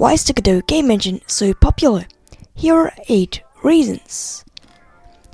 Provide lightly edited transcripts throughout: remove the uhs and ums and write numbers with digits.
Why is the Godot game engine so popular? Here are 8 reasons.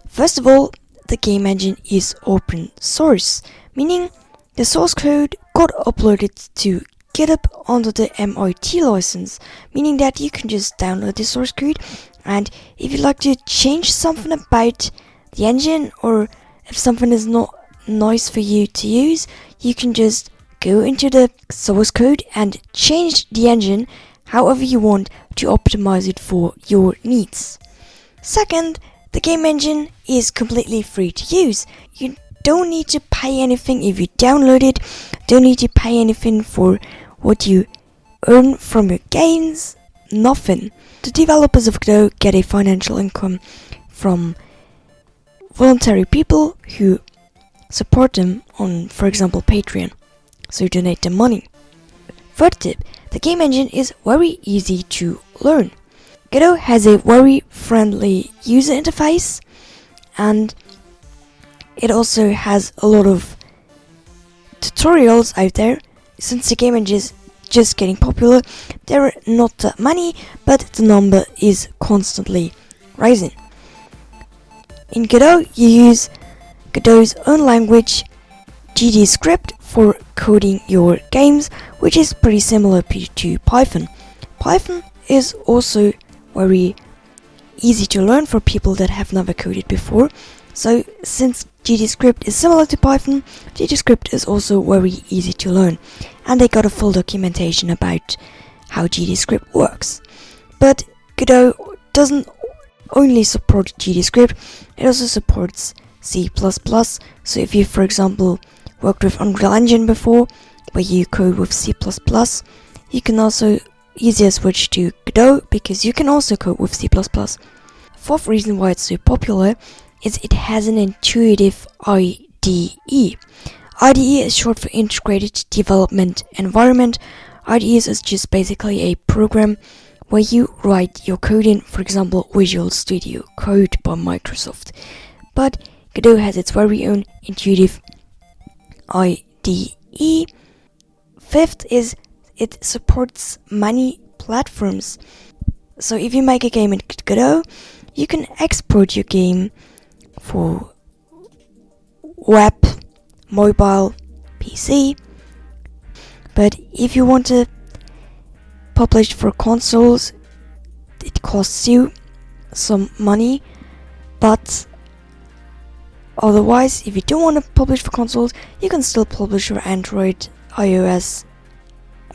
First of all, the game engine is open source, meaning the source code got uploaded to GitHub under the MIT license, meaning that you can just download the source code, and if you'd like to change something about the engine, or if something is not nice for you to use, you can just go into the source code and change the engine however you want to optimize it for your needs. Second, the game engine is completely free to use. You don't need to pay anything if you download it, don't need to pay anything for what you earn from your games, nothing. The developers of Godot get a financial income from voluntary people who support them on, for example, Patreon, so donate them money. Third tip, the game engine is very easy to learn. Godot has a very friendly user interface, and it also has a lot of tutorials out there. Since the game engine is just getting popular, there are not that many, but the number is constantly rising. In Godot, you use Godot's own language, GDScript, for coding your games, which is pretty similar to Python. Python is also very easy to learn for people that have never coded before. So since GDScript is similar to Python, GDScript is also very easy to learn, and they got a full documentation about how GDScript works. But Godot doesn't only support GDScript, it also supports C++. So if you, for example, worked with Unreal Engine before, where you code with C++, you can also easier switch to Godot because you can also code with C++. Fourth reason why it's so popular is it has an intuitive IDE. IDE is short for Integrated Development Environment. IDE is just basically a program where you write your code in, for example, Visual Studio Code by Microsoft. But Godot has its very own intuitive IDE. Fifth is it supports many platforms. So if you make a game in Godot, you can export your game for web, mobile, PC. But if you want to publish for consoles, it costs you some money. But otherwise, if you don't want to publish for consoles, you can still publish for Android, iOS,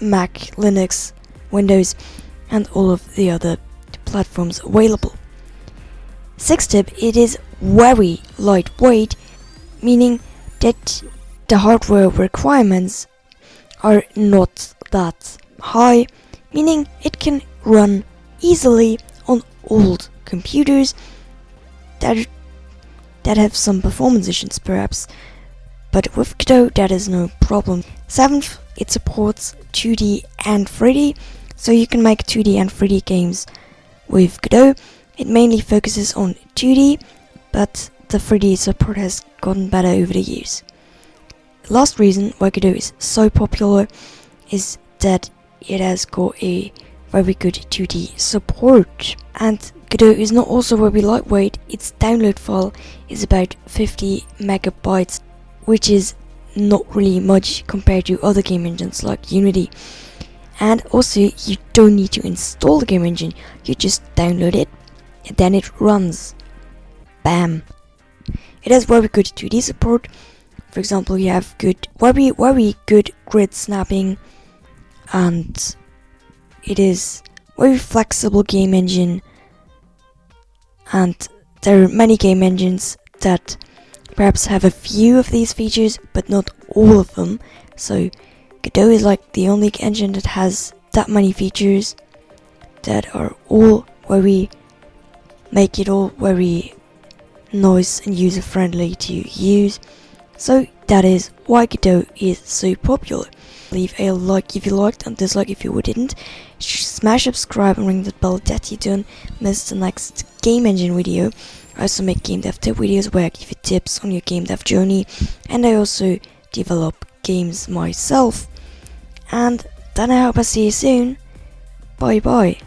Mac, Linux, Windows, and all of the other platforms available. Sixth tip, it is very lightweight, meaning that the hardware requirements are not that high, meaning it can run easily on old computers that have some performance issues perhaps, but with Godot that is no problem. Seventh, it supports 2D and 3D, so you can make 2D and 3D games with Godot. It mainly focuses on 2D, but the 3D support has gotten better over the years. Last reason why Godot is so popular is that it has got a very good 2D support, and Godot is not also very lightweight. Its download file is about 50 megabytes, which is not really much compared to other game engines like Unity. And also, you don't need to install the game engine, you just download it and then it runs. Bam! It has very good 2D support. For example, you have very good grid snapping, and it is very flexible game engine. And there are many game engines that perhaps have a few of these features, but not all of them. So Godot is like the only engine that has that many features that are all very, make it all very nice and user friendly to use. So that is why Godot is so popular. Leave a like if you liked and dislike if you didn't. Smash subscribe and ring the bell that you don't miss the next game engine video. I also make game dev tip videos where I give you tips on your game dev journey, and I also develop games myself. And then I hope I see you soon. Bye bye.